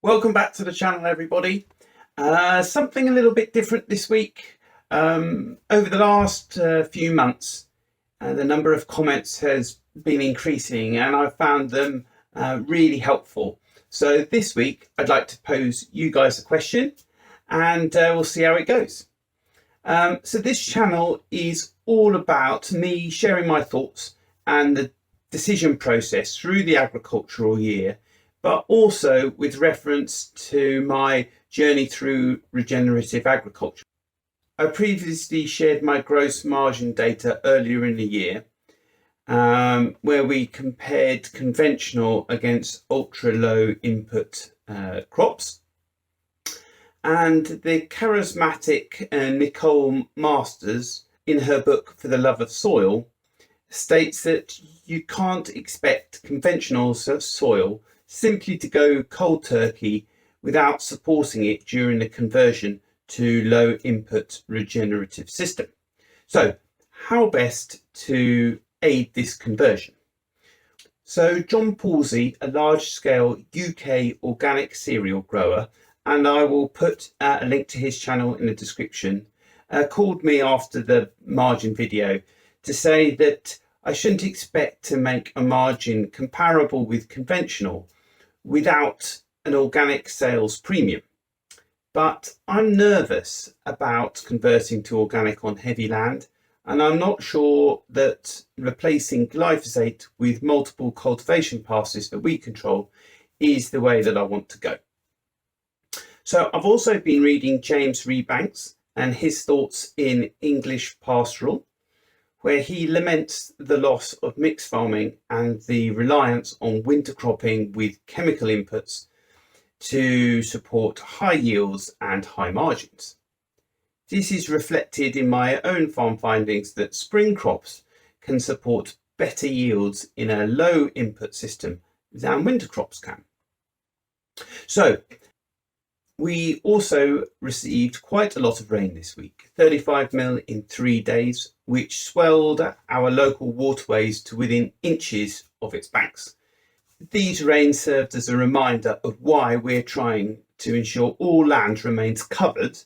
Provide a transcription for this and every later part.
Welcome back to the channel, everybody. Something a little bit different this week. Over the last few months, the number of comments has been increasing and I've found them really helpful. So this week, I'd like to pose you guys a question and we'll see how it goes. So this channel is all about me sharing my thoughts and the decision process through the agricultural year, but also with reference to my journey through regenerative agriculture. I previously shared my gross margin data earlier in the year, where we compared conventional against ultra low input crops. And the charismatic Nicole Masters, in her book For the Love of Soil, states that you can't expect conventional soil simply to go cold turkey without supporting it during the conversion to low input regenerative system. So how best to aid this conversion? So John Palsy, a large scale UK organic cereal grower, and I will put a link to his channel in the description, called me after the margin video to say that I shouldn't expect to make a margin comparable with conventional without an organic sales premium. But I'm nervous about converting to organic on heavy land, and I'm not sure that replacing glyphosate with multiple cultivation passes that we control is the way that I want to go. So I've also been reading James Rebanks and his thoughts in English Pastoral, where he laments the loss of mixed farming and the reliance on winter cropping with chemical inputs to support high yields and high margins. This is reflected in my own farm findings that spring crops can support better yields in a low input system than winter crops can. So we also received quite a lot of rain this week, 35 mil in 3 days, which swelled our local waterways to within inches of its banks. These rains served as a reminder of why we're trying to ensure all land remains covered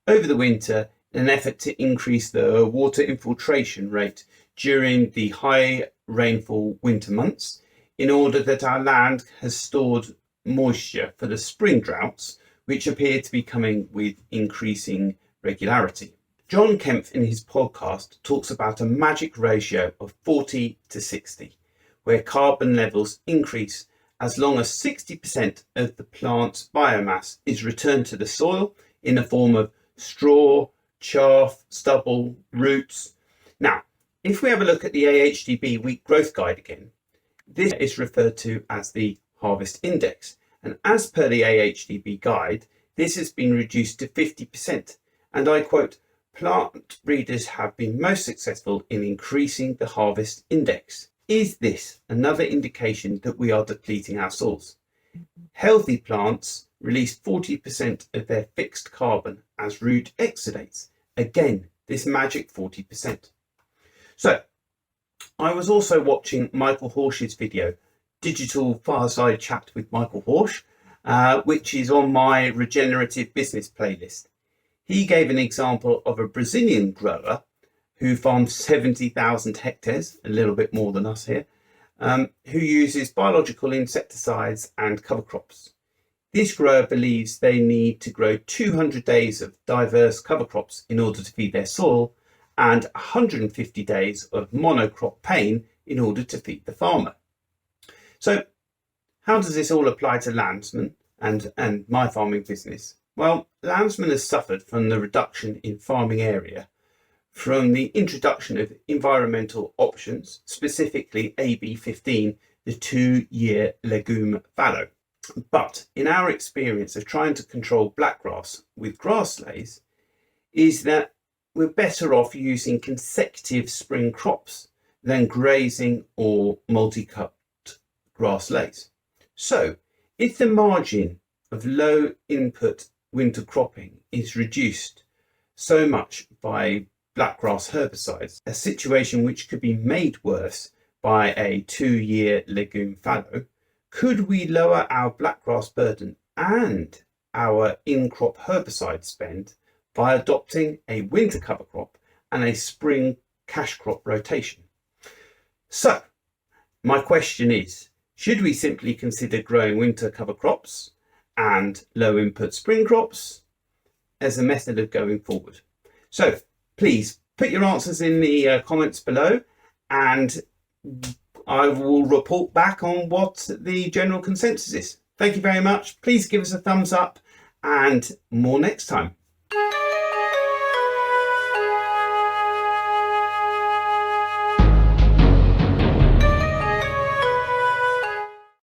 over the winter in an effort to increase the water infiltration rate during the high rainfall winter months, in order that our land has stored moisture for the spring droughts, which appear to be coming with increasing regularity. John Kempf in his podcast talks about a magic ratio of 40 to 60, where carbon levels increase as long as 60% of the plant's biomass is returned to the soil in the form of straw, chaff, stubble, roots. Now, if we have a look at the AHDB Wheat Growth Guide again, this is referred to as the Harvest Index. And as per the AHDB guide, this has been reduced to 50%. And I quote, "Plant breeders have been most successful in increasing the harvest index. Is this another indication that we are depleting our soils? Healthy plants release 40% of their fixed carbon as root exudates. Again, this magic 40%. So I was also watching Michael Horsch's video, Digital Fireside Chat with Michael Horsch, which is on my regenerative business playlist. He gave an example of a Brazilian grower who farms 70,000 hectares, a little bit more than us here, who uses biological insecticides and cover crops. This grower believes they need to grow 200 days of diverse cover crops in order to feed their soil, and 150 days of monocrop pain in order to feed the farmer. So how does this all apply to Landsman and my farming business? Well, Landsman has suffered from the reduction in farming area from the introduction of environmental options, specifically AB15, the 2-year legume fallow. But in our experience of trying to control blackgrass with grass lays, is that we're better off using consecutive spring crops than grazing or multi-cut grass lays. So if the margin of low input winter cropping is reduced so much by blackgrass herbicides, a situation which could be made worse by a 2-year legume fallow, could we lower our blackgrass burden and our in-crop herbicide spend by adopting a winter cover crop and a spring cash crop rotation. So my question is, should we simply consider growing winter cover crops and low input spring crops as a method of going forward? So please put your answers in the comments below, and I will report back on what the general consensus is. Thank you very much. Please give us a thumbs up, and more next time.